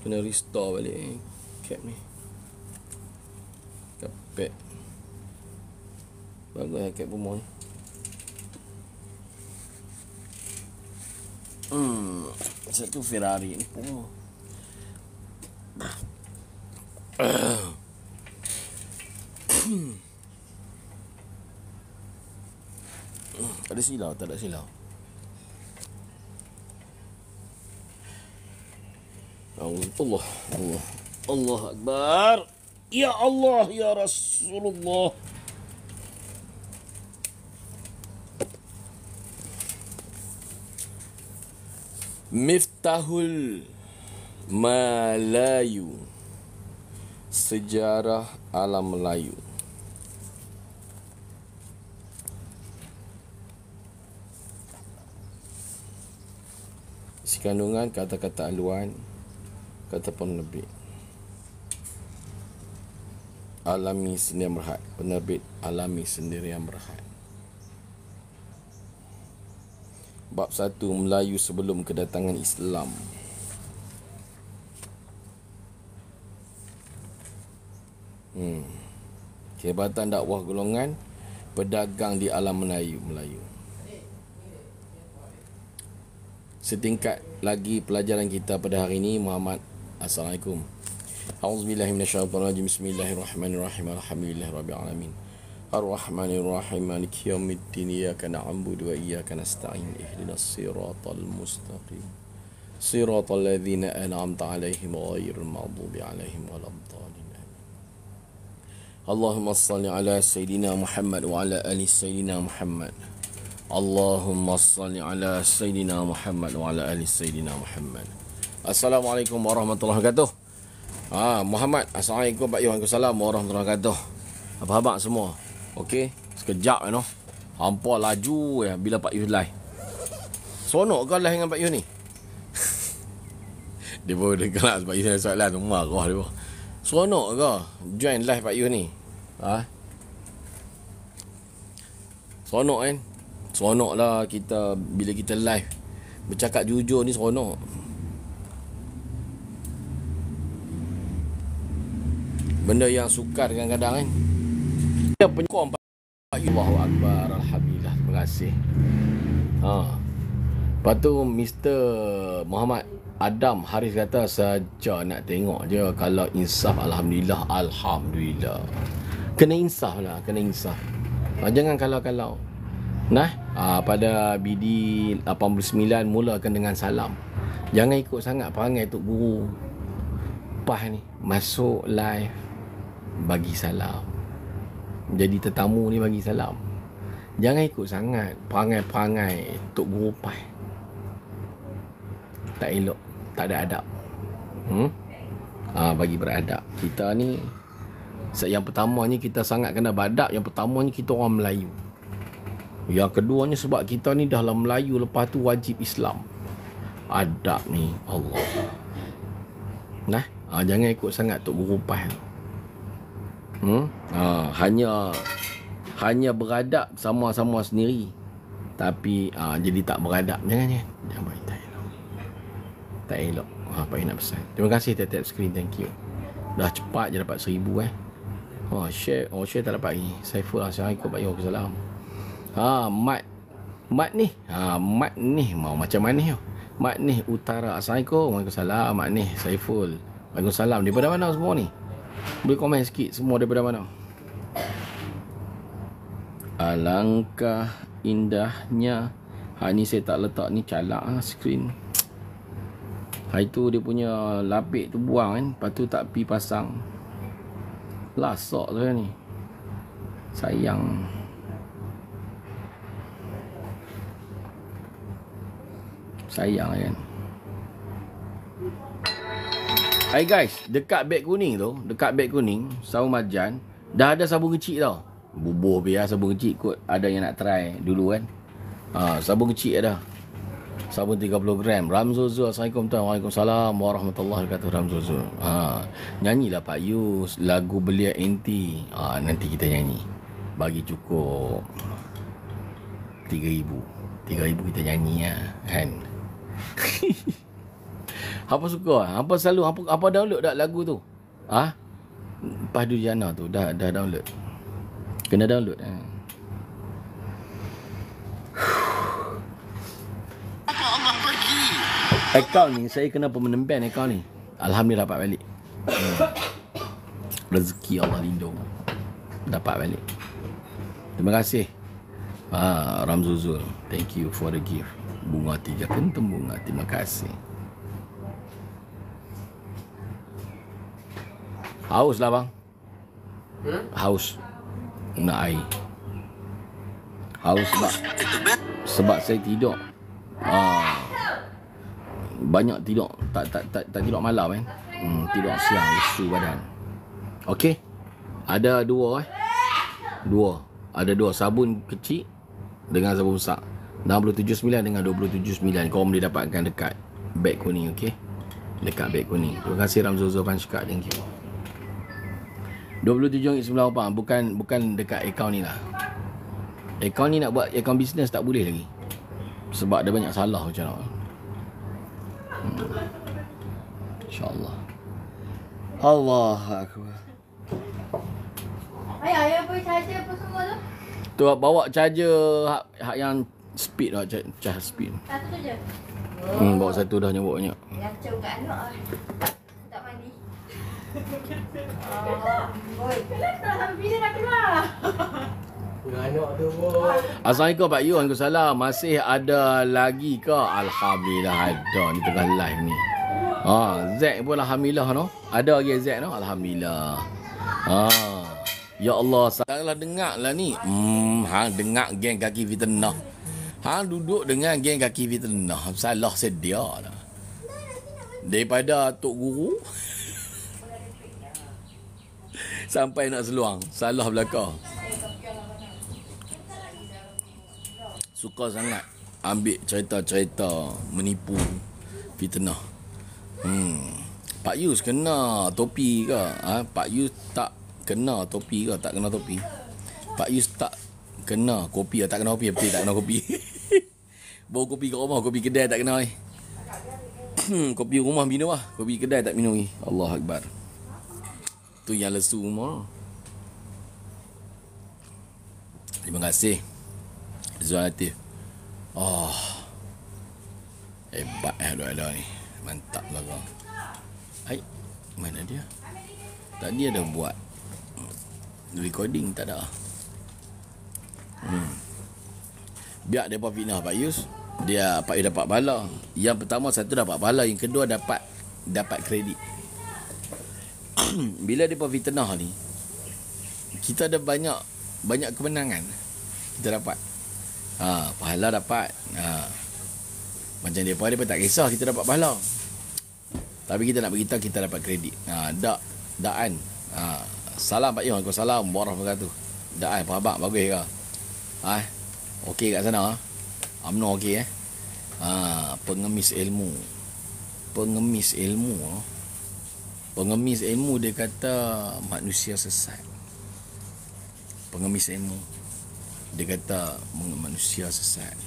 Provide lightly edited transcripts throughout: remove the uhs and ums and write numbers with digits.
Kena restore balik cap ni. Kapek. Bagus cap rumah ni. Satu Ferrari ni pun. Ada silau, tak ada silau. Allah, Allah, Allah Akbar. Ya Allah, ya Rasulullah. Miftahul Malayu, sejarah alam Melayu. Isi kandungan kata-kata aluan, kata penerbit. Alami Sendirian Berhad, penerbit Alami Sendirian Berhad. Bab 1, Melayu sebelum kedatangan Islam. Kehebatan dakwah golongan pedagang di alam Melayu. Setingkat lagi pelajaran kita pada hari ini. Muhammad. Assalamualaikum. A'udzubillahi minasyaitonirrajim. Bismillahirrahmanirrahim. Alhamdulillahirabbil alamin. Ar-Rahmanir-Rahim. Maliki yaumiddin. Iyyaka na'budu wa iyyaka nasta'in. Ihdinas siratal mustaqim. Siratal ladzina an'amta 'alaihim ghairil maghdubi 'alaihim waladdallin. Allahumma salli ala Sayyidina Muhammad wa ala ali Sayyidina Muhammad. Allahumma salli ala Sayyidina Muhammad wa ala ali Sayyidina Muhammad. Assalamualaikum warahmatullahi wabarakatuh. Muhammad. Assalamualaikum Pak Yu. Waalaikumsalam warahmatullahi wabarakatuh. Apa khabar semua? Okey, sekejap you know. Hampa laju ya bila Pak Yu live. Sonok kau live dengan Pak Yu ni? Dia baru dengar Pak Yu soalan marah dia. Seronok ke join live Pak Yu ni? Seronok kan? Seronok lah kita bila kita live bercakap jujur ni, seronok. Benda yang sukar kadang-kadang kan. Kita penyokong Pak Yu. Allahu Akbar. Alhamdulillah. Terima kasih. Lepas tu Mr. Muhammad Adam Haris kata saja nak tengok je. Kalau insaf, Alhamdulillah. Alhamdulillah. Kena insaf lah. Kena insaf. Jangan kalau-kalau. Pada BD 89 mulakan dengan salam. Jangan ikut sangat perangai Tok Guru Pah ni. Masuk live bagi salam. Jadi tetamu ni bagi salam. Jangan ikut sangat perangai-perangai Tok Guru Pah. Tak elok, tak ada adab. Bagi beradab. Kita ni, yang pertamanya kita sangat kena beradab. Yang pertamanya kita orang Melayu. Yang keduanya sebab kita ni dalam Melayu, lepas tu wajib Islam. Adab ni Allah. Jangan ikut sangat Tok Guru Pah. Hanya beradab sama-sama sendiri, tapi jadi tak beradab. Jangan baik, tak elok. Pak Yu nak pesan. Terima kasih tap screen. Thank you. Dah cepat je dapat 1000 share tak dapat lagi. Saiful. Assalamualaikum Pak Yu. Waalaikumsalam. Mat ni. Mat ni mau macam mana yo? Mat ni Utara. Assalamualaikum. Waalaikumsalam. Mat ni Saiful. Waalaikumsalam. Daripada mana semua ni? Boleh komen sikit semua daripada mana? Alangkah indahnya. Ni saya tak letak ni, calak skrin. Itu dia punya lapik tu buang kan. Lepas tu tak pi pasang. Lasak saya ni. Sayang. Sayang kan. Hai guys, dekat beg kuning tu, sabun marjan, dah ada sabun kecil tau. Bubuh biar sabun kecil kot. Ada yang nak try dulu kan. Sabun kecil ada. Sabun 30 gram. Ramzozo. Assalamualaikum tuan. Waalaikumsalam warahmatullahi wabarakatuh. Ramzozo. Nyanyilah Pak Yu lagu Belia Enti. Nanti kita nyanyi. Bagi cukup 3,000 kita nyanyi kan. Hampa suka? Hampa selalu hampa download tak lagu tu? Ha? Padu Jana tu dah download. Kena download. Allah pergi. Akaun ni saya kena permanent ban akaun ni. Alhamdulillah dapat balik. Rezeki Allah lindung. Dapat balik. Terima kasih. Ramzuzul. Thank you for the gift. Bunga 3 kentung bunga. Terima kasih. Haus lah bang. Haus. Nak air. Haus sebab saya tidur. Banyak tidur. Tak tidur malam tidur siang lesu badan. Okey. Ada dua Ada dua sabun kecil dengan sabun besar. 67.9 dengan 27.9. Kau boleh dapatkan dekat beg kuning, okey? Dekat beg kuning. Terima kasih Ramzozo Panchka, thank you. RM27.98 bukan dekat akaun ni lah. Akaun ni nak buat akaun bisnes tak boleh lagi. Sebab ada banyak salah macam mana. InsyaAllah. Allah Akbar. Ayah boleh charger apa semua tu? Tu bawa charger hak yang speed lah, charge speed. Satu tu je? Bawa satu dah nyebut banyak. Yang jauh kat anak lah. Tak mandi. Oi, kenapa bila nak keluar? Anak tu boy. Assalamualaikum Pak Yu, Waalaikumsalam. Masih ada lagi ke? Alhamdulillah ada ni tengah live ni. Zack pun alhamdulillah no. Ada lagi Zack no. Alhamdulillah. Ya Allah, salah dengar lah ni. Hang dengar geng kaki fitnah. Hang duduk dengan geng kaki fitnah. Salah sedia lah. Daripada Tok Guru sampai nak seluang. Salah belakang. Suka sangat ambil cerita-cerita menipu fitnah. Pak Yus kena topi ke? Pak Yus tak kena topi ke? Tak kena topi. Pak Yus tak kena kopi ke? Tak kena kopi. Betul tak kena kopi. Bawa kopi kat rumah, kopi kedai tak kena. Kopi rumah minum lah. Kopi kedai tak minum. Allah Akbar. Tu yang lesu rumah. Terima kasih Zuan Latif. Hebat ada ni. Mantap lah kau. Mana dia? Tadi ada buat recording, tak ada. Biar dia fitnah Pak Yus. Pak Yus dapat bala. Yang pertama satu dapat bala, yang kedua dapat kredit. Bila dia fitnah ni, kita ada banyak kemenangan. Kita dapat pahala dapat. Macam dia pun tak kisah kita dapat pahala. Tapi kita nak beritahu kita dapat kredit. Daan. Salam Pak Yus. Waalaikumsalam warahmatullahi wabarakatuh. Daan apa abang bagus ke? Okey kat sana. UMNO okey pengemis ilmu. Pengemis ilmu dia kata manusia sesat. Pengemis ilmu dia kata manusia sesat.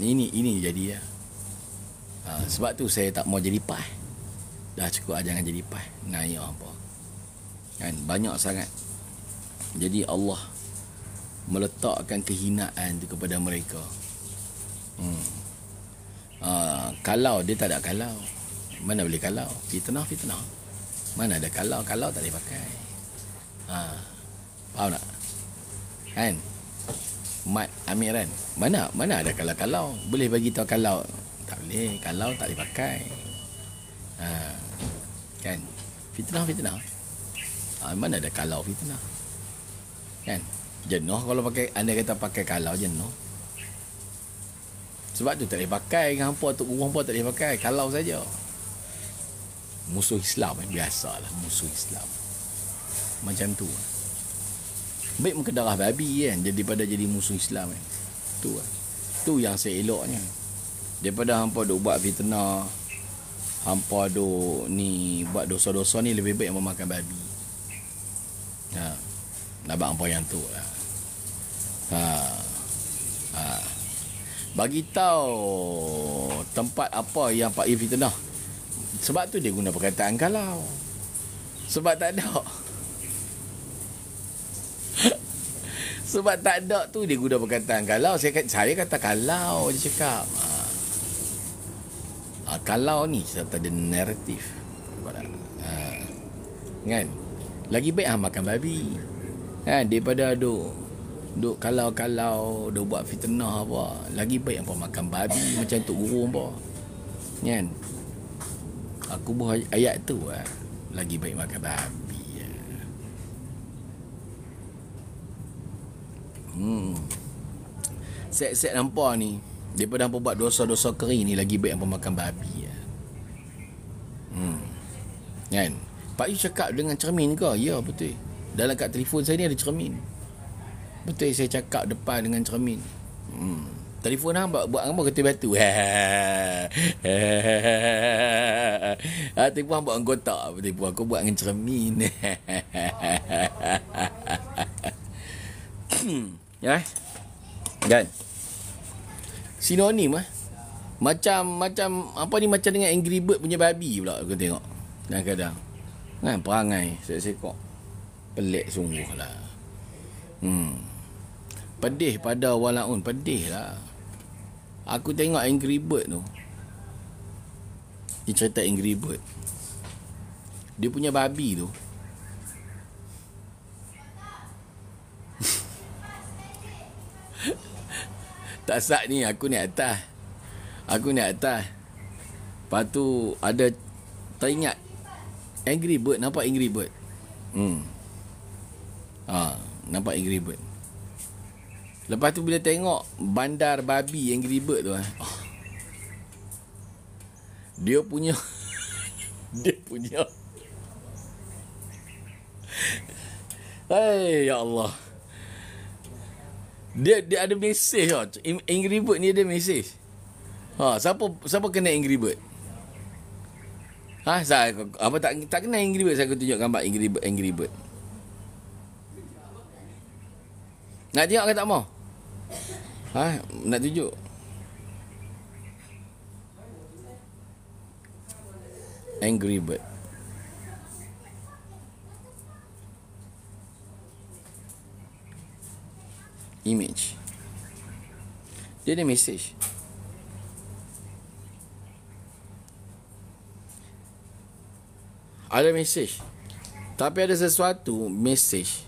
Ini jadi ya. Sebab tu saya tak mau jadi PAS. Dah cukup jangan jadi PAS. Naik apa. Kan banyak sangat. Jadi Allah meletakkan kehinaan tu kepada mereka. Kalau dia tak ada kalau. Mana boleh kalau? Fitnah. Mana ada kalau tak boleh pakai. Faham tak? Kan? Mat Amiran. Mana ada kalau. Boleh bagi tahu kalau. Tak boleh. Kalau tak boleh pakai. Kan? Fitnah. Mana ada kalau fitnah. Kan? Jenuh kalau pakai. Anda kata pakai kalau jenuh. Sebab tu tak boleh pakai. Hampa tu guru hampa tak boleh pakai. Kalau saja. Musuh Islam biasalah musuh Islam. Macam tu. Baik muka darah babi kan daripada jadi musuh Islam kan. Tu yang saya eloknya. Daripada hampa duk buat fitnah, hampa duk ni buat dosa-dosa ni, lebih baik memakan babi. Nampak hampa yang tu lah. Bagi tahu tempat apa yang Pak Yu fitnah. Sebab tu dia guna perkataan kalau. Sebab tak ada. Sebab tak ada tu dia guna perkataan kalau. Saya kata kalau dia cakap. Kalau ni serta ada naratif. Kan? Lagi baik makan babi. Kan? Daripada duk kalau duk buat fitnah apa. Lagi baik apa makan babi macam Tok Guru apa. Kan? Aku buat ayat tu lagi baik makan babi. Set nampak ni. Daripada hampa buat dosa-dosa kering ni lagi baik hampa makan babi. Kan? Pak Yu cakap dengan cermin ke? Ya, betul. Dalam kat telefon saya ni ada cermin. Betul saya cakap depan dengan cermin. Telefon hang buat apa ketul batu. Tipu hang buat angkota. Tipu aku buat dengan cermin. Ya. Kan? Sinonim Macam apa ni, macam dengan Angry Bird punya babi pula aku tengok. Kadang-kadang. Kan perangai sekok. Pelik sungguh lah. Pedih pada walaun, pedih lah. Aku tengok Angry Bird tu. Dia cerita Angry Bird. Dia punya babi tu. Tak sat ni, aku ni atas. Lepas tu ada teringat Angry Bird, nampak Angry Bird. Nampak Angry Bird. Lepas tu bila tengok bandar babi Angry Bird tu dia punya hai ya Allah. Dia ada mesej Angry Bird ni ada mesej. Siapa kena Angry Bird? Apa tak kena Angry Bird? Saya akan tunjuk gambar Angry Bird. Nak tengok ke tak mau? Nak tunjuk. Angry Bird. Image. Dia ada mesej. Ada mesej. Tapi ada sesuatu mesej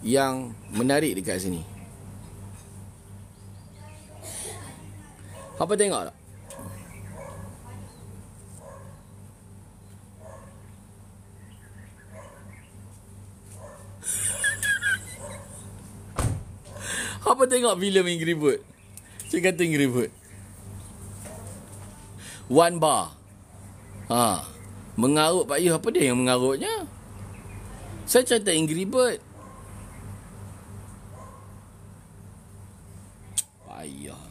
yang menarik dekat sini. Apa tengok tak? Apa tengok filem Angry Bird? Saya kata Angry Bird. One bar. Mengarut Pak Yu. Apa dia yang mengarutnya? Saya cerita Angry Bird. Payah.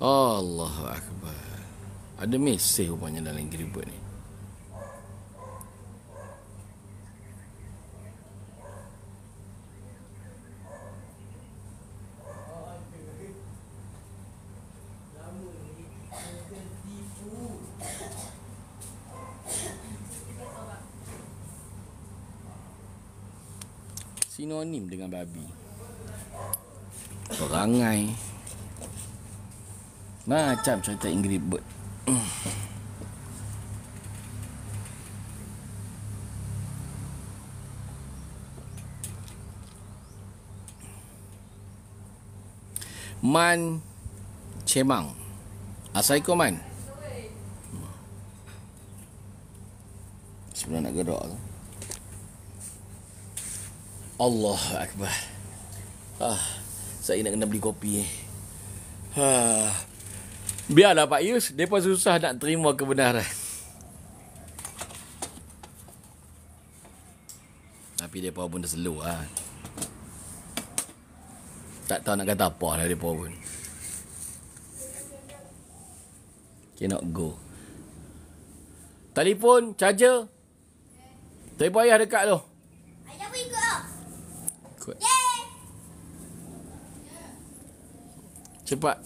Allahu Akbar. Ada mesej rupanya dalam Angry Bird ni. Sinonim dengan babi. Perangai. Macam cerita Angry Bird. Man Cemang. Assalamualaikum Man. Sebenarnya nak gerak tu. Allah Akbar. Saya nak kena beli kopi. Biarlah Pak Yus, mereka susah nak terima kebenaran. Tapi mereka pun dah slow lah. Tak tahu nak kata apa lah mereka pun. Cannot go. Telefon, charger. Telefon ayah dekat tu. Ayah pun ikut lah. Kuat. Cepat.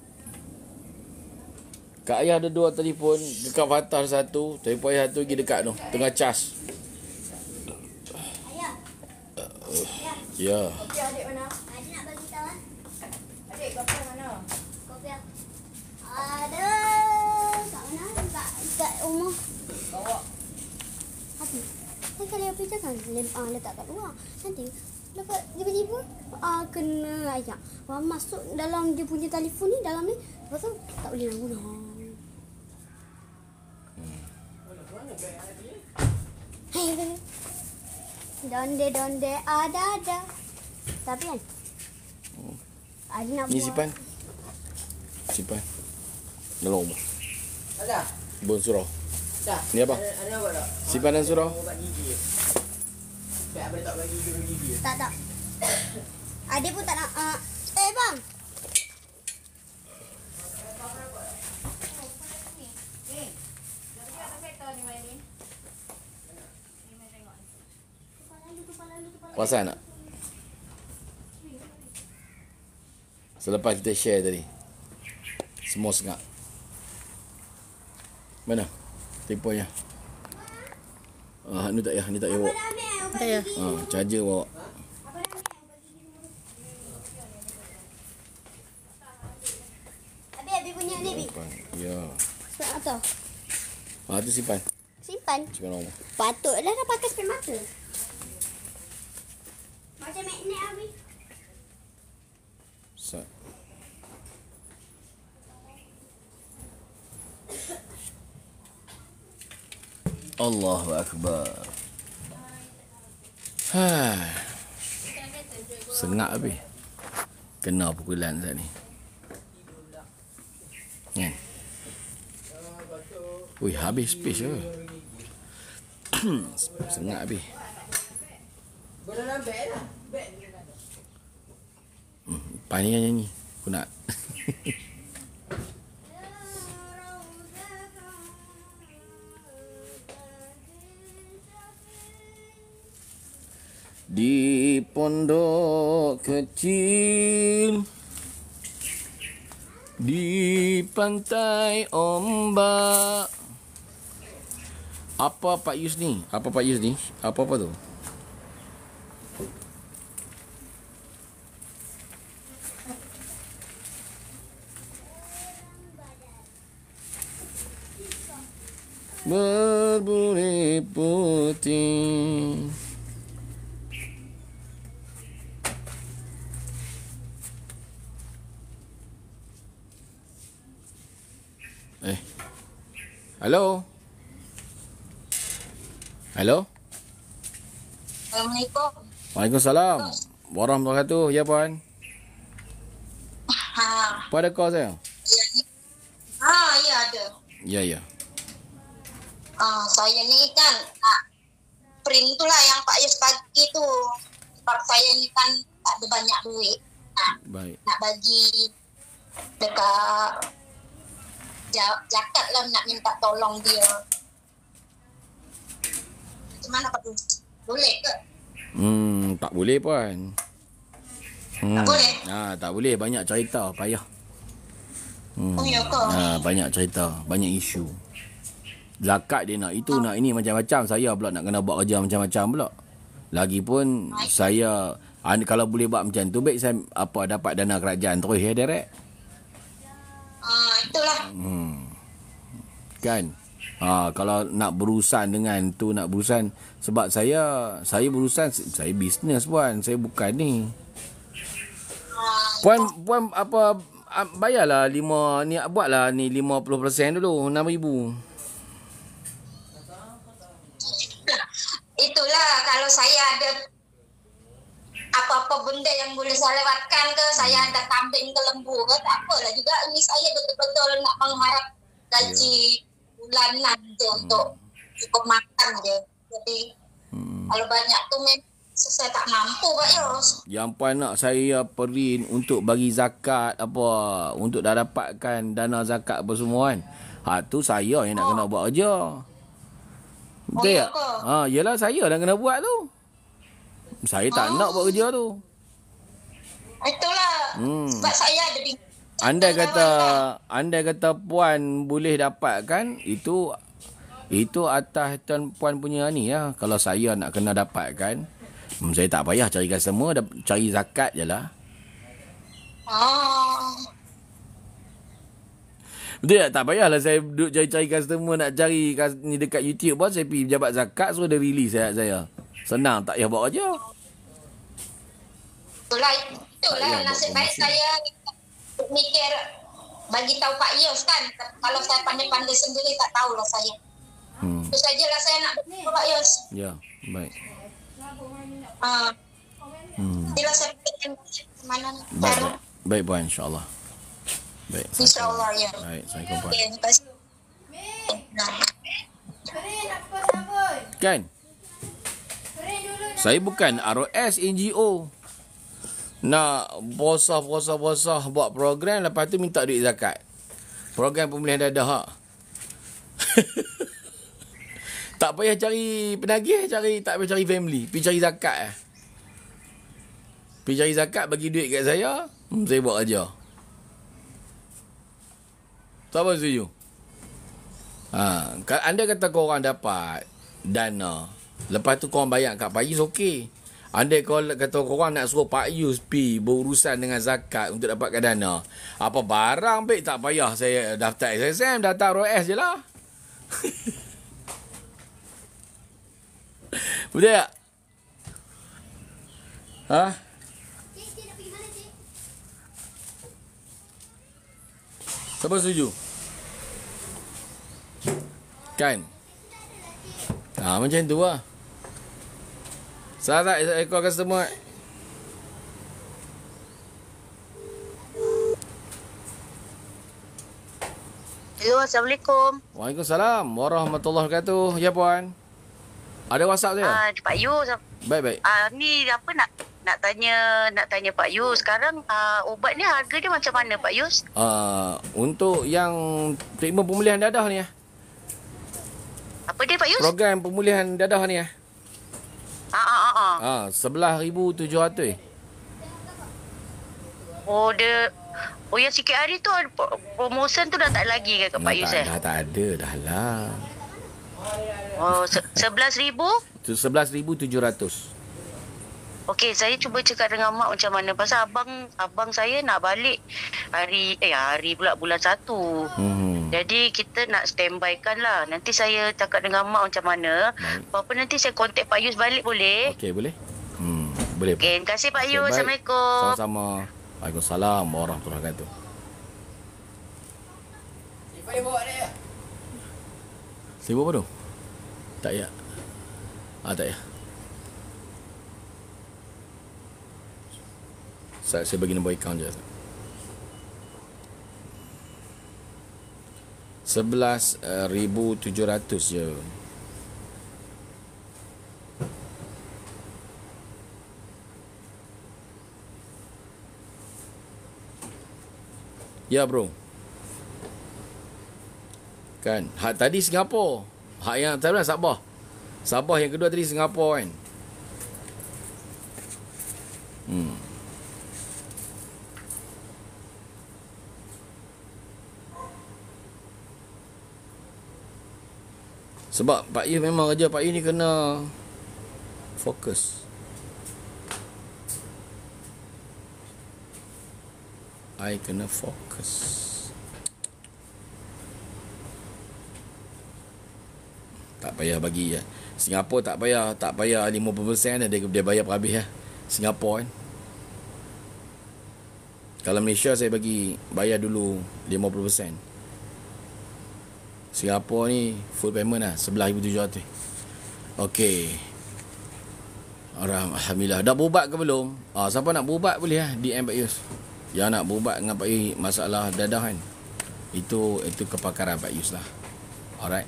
Kak Ayah ada 2 telefon. Dekat Fatah satu. Telefon Ayah satu lagi dekat tu. Tengah cas. Ayah. Ya. Kopi adik mana? Adik nak bagi tahu ah. Adik kopi mana? Kopi ada. Kat mana? Kat rumah. Bawa. Apa? Kan kalau api jangan letak kat luar. Nanti dapat tiba-tiba kena ayah. Masuk dalam dia punya telefon ni, dalam ni. Lepas tu tak boleh nak guna. Hei, donde ada. Tapi kan Adi nak Ni buat. Simpan. Dalam rumah. Ada? Bon surau. Dah. Ni apa? Ada apa tak? Simpan dalam surau. Ubat gigi. Baik, abang tak bagi gigi. Tak. Adik pun tak nak. Bang. Perasan tak? Selepas kita share tadi. Semua sengak. Mana? Telefonnya. Ni tak payah bawa. Tak ya. Charger bawa. Abi punya ni, Bi. Ya. Sebab apa? Tu simpan. Simpan. Simpan rumah. Patutlah nak pakai spray mata. Macam magnet, Abi. Sat. Allahu Akbar. Sengak habis. Kena pukulan saat ni. Kan? Ui, habis space ke? Sengak habis. Boleh dalam beg lah. Beg. Pani kan nyanyi. Aku nak. Di pondok kecil, di pantai ombak. Apa Pak Yus ni? Apa tu? Berburi putih. Halo? Assalamualaikum. Waalaikumsalam. Warahmatullahi wabarakatuh. Ya, Puan. Apa ada call saya? Ya, ya ada. Ya. Saya ni kan nak print tu lah yang Pak Yus bagi tu. Sebab saya ni kan tak ada banyak duit. Baik. Nak bagi dekat zakat lah, nak minta tolong dia. Macam mana Pak Yus? Boleh ke? Tak boleh, Puan. Tak boleh? Tak boleh. Banyak cerita. Payah. Oh, ya ke? Banyak cerita. Banyak isu. Zakat dia nak itu, nak ini, macam-macam. Saya pula nak kena buat kerja macam-macam pula. Lagipun saya, kalau boleh buat macam tu, baik saya dapat dana kerajaan terus ya, direct. Itulah. Kan? Kalau nak berurusan dengan tu, sebab saya berurusan, saya bisnes, Puan. Saya bukan ni. Puan bayarlah buatlah ni 50% dulu, 6,000. Itulah, kalau saya ada apa-apa benda yang boleh saya lewatkan ke, saya ada kambing ke lembu ke, tak apalah juga. Ini saya betul-betul nak mengharap gaji bulanan je untuk cukup makan je. Jadi kalau banyak tu saya tak mampu, Pak Yus. Yang Puan nak saya print untuk bagi zakat untuk dah dapatkan dana zakat apa semua kan. Tu saya yang nak kena buat kerja. Betul tak? Yelah saya dah kena buat tu. Saya tak nak buat kerja tu. Itulah. Sebab saya ada bingung. Andai kata puan boleh dapatkan, itu atas tuan puan punya ni ya. Kalau saya nak kena dapatkan, saya tak payah cari customer, cari zakat je lah. Betul tak? Tak payahlah saya duduk cari customer, nak cari ni dekat YouTube pun saya pergi pejabat zakat, suruh dia release saya. Senang, tak payah buat kerja. Itulah nasib baik saya mikir bagi tahu Pak Yus kan. Kalau saya pandai-pandai sendiri tak tahulah saya. Itu sajalah saya nak beritahu Pak Yus. Ya, baik. Bila saya fikir mana cara. Baik puan, insya-Allah. Baik. InsyaAllah ya. Baik, Assalamualaikum puan. Terima kasih. Kan? Saya bukan ROS NGO. Nak puasa buat program, lepas tu minta duit zakat. Program pemulihan dadah. Tak payah cari penagih, tak payah cari family, pergi cari zakat. Pergi cari zakat, bagi duit kat saya, saya buat kerja. Siapa setuju? Anda kata korang dapat dana, lepas tu korang bayar kat Pak Yus, okey. Andai kata korang nak suruh Pak Yus pi berurusan dengan zakat untuk dapatkan dana, apa barang baik, tak payah saya daftar SSM, daftar ROS je lah. Betul tak? Cik nak pergi mana, Cik? Siapa setuju? Kan? Macam tu lah. Salah tak ekor customer? Hello, Assalamualaikum. Waalaikumsalam warahmatullahi wabarakatuh. Ya puan. Ada WhatsApp saya? Pak Yus. Baik. Ni apa nak tanya Pak Yus. Sekarang ubat ni harga dia macam mana Pak Yus? Untuk yang treatment pemulihan dadah ni Apa dia Pak Yus? program pemulihan dadah ni 11,700. Oh yang sikit hari tu promotion tu dah tak lagi ke Pak Yus? Dah tak ada dah lah. Oh 11,000? Itu 11,700. Okey, saya cuba cakap dengan mak macam mana pasal abang saya nak balik hari bulan 1. Jadi kita nak standby kan lah. Nanti saya cakap dengan mak macam mana. Apa nanti saya kontak Pak Yus balik boleh? Okey, boleh? Boleh. Okey, terima kasih Pak Yus. Baik. Assalamualaikum. Sama-sama. Waalaikumsalam warahmatullahi wabarakatuh. Boleh bawa dia. Sibuk apa tu? Tak ya. Tak ya. Saya bagi nombor akaun je. 11,700 je. Ya bro. Kan, hak tadi Singapura. Hak yang tadi Sabah. Sabah yang kedua tadi Singapura kan. Sebab Pak Yus memang kerja Pak Yus ni kena fokus. I kena fokus. Tak payah bagi ya. Singapura tak payah 50% dia bayar per habis ya. Singapura kan. Kalau Malaysia saya bagi bayar dulu 50%. Singapura ni full payment lah 11,700. Okey. Alhamdulillah. Dah berubat ke belum? Siapa nak berubat boleh lah DM Pak Yus. Yang nak berubat dengan Pak Yus masalah dadah kan. Itu kepakaran Pak Yus lah. Alright.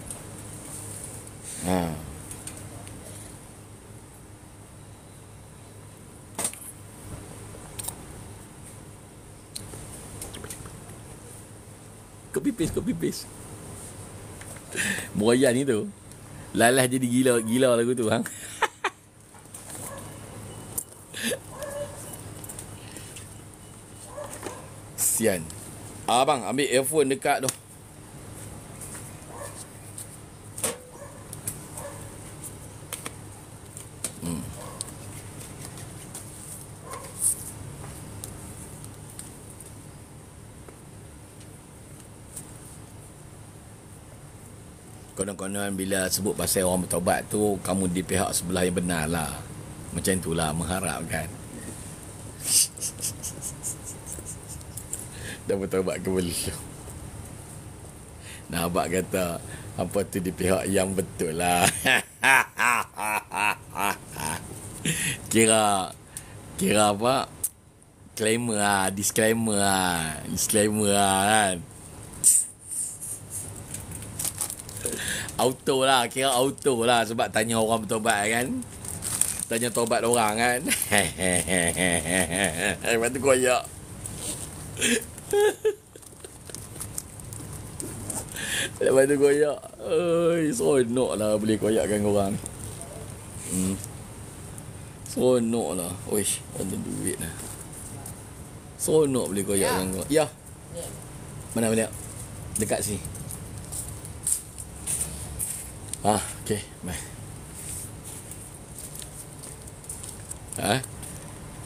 Copy paste. Boyan ni tu. Lalas jadi gila lagu tu hang. kesian. Abang, ambil earphone dekat tu. Konon-konon bila sebut pasal orang bertaubat tu, kamu di pihak sebelah yang benar lah. Macam itulah mengharapkan. Dah bertaubat ke belum? Nah, abang kata apa tu di pihak yang betul lah. Kira apa? Disclaimer lah kan. Auto lah sebab tanya orang bertobat kan. Tanya tobat orang kan. Lepas tu koyak. Lepas tu koyak. Seronok lah boleh koyakkan orang. Seronok lah. Oish, ada duit lah. Seronok boleh koyakkan orang. Ya. Mana balik? Dekat sini. Okey, bye.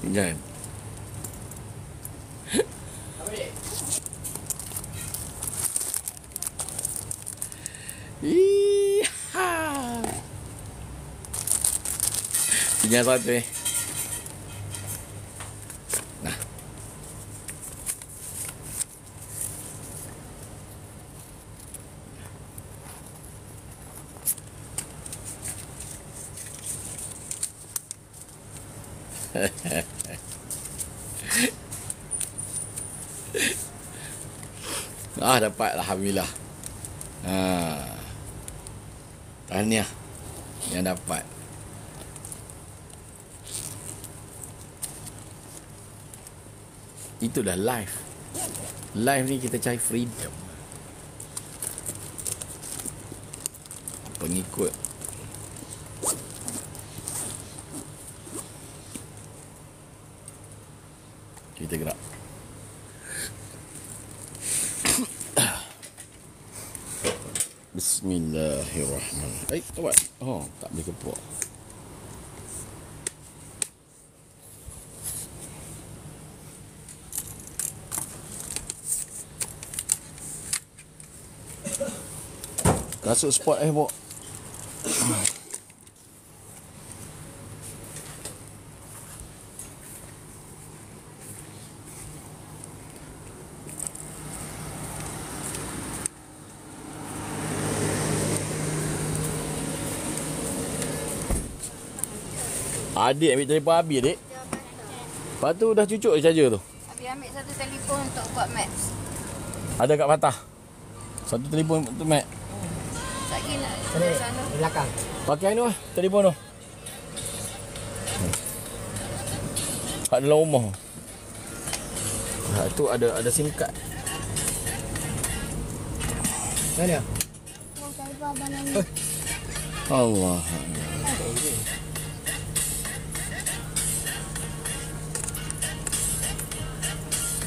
Jangan. Apa dia? Tinggal satu Nah. Dapat alhamdulillah. Tahniah yang dapat. Itulah life. Life ni kita cari freedom. Pengikut. Kita gerak. Bismillahirrahmanirrahim. Awak. Tak boleh kepuk. Kasut sport bok. Adik ambil telefon Abi, adik. Lepas tu dah cucuk charger tu. Abi ambil satu telefon untuk buat maps. Ada kat patah. Satu telefon untuk Mac. Lagi nak Sana, di belakang. Pakai tu lah, telefon tu. Kat dalam rumah. Tu ada SIM card. Mana? Oh, telefon abang ni. Allah.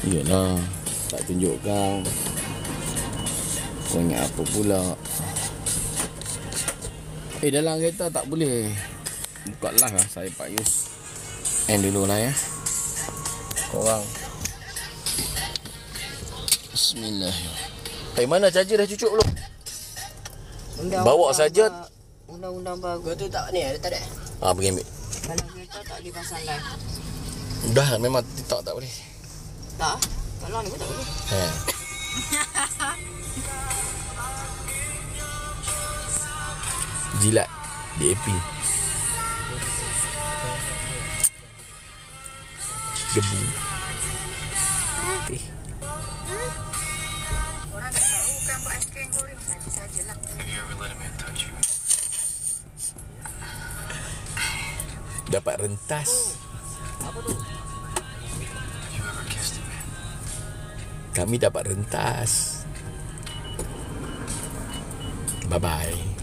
Iyalah, tak tunjukkan. Kau ingat apa pula? Dalam kereta tak boleh buka live lah. Saya Pak Yus end dulu lah ya. Korang Bismillahirrahmanirrahim. Mana charger dah cucuk belum? Bawa saja. Undang-undang baru. Kau tu tak ni, tak ada. Pergi ambil. Kalau kereta tak boleh pasang live. Dah memang TikTok tak boleh. Tak? Kalau ni pun tak boleh. Jilat DAP. Debu. Orang tak tahu kan buat es krim goreng sajalah. Dapat rentas. Apa tu? Kami dapat rentas. Bye-bye.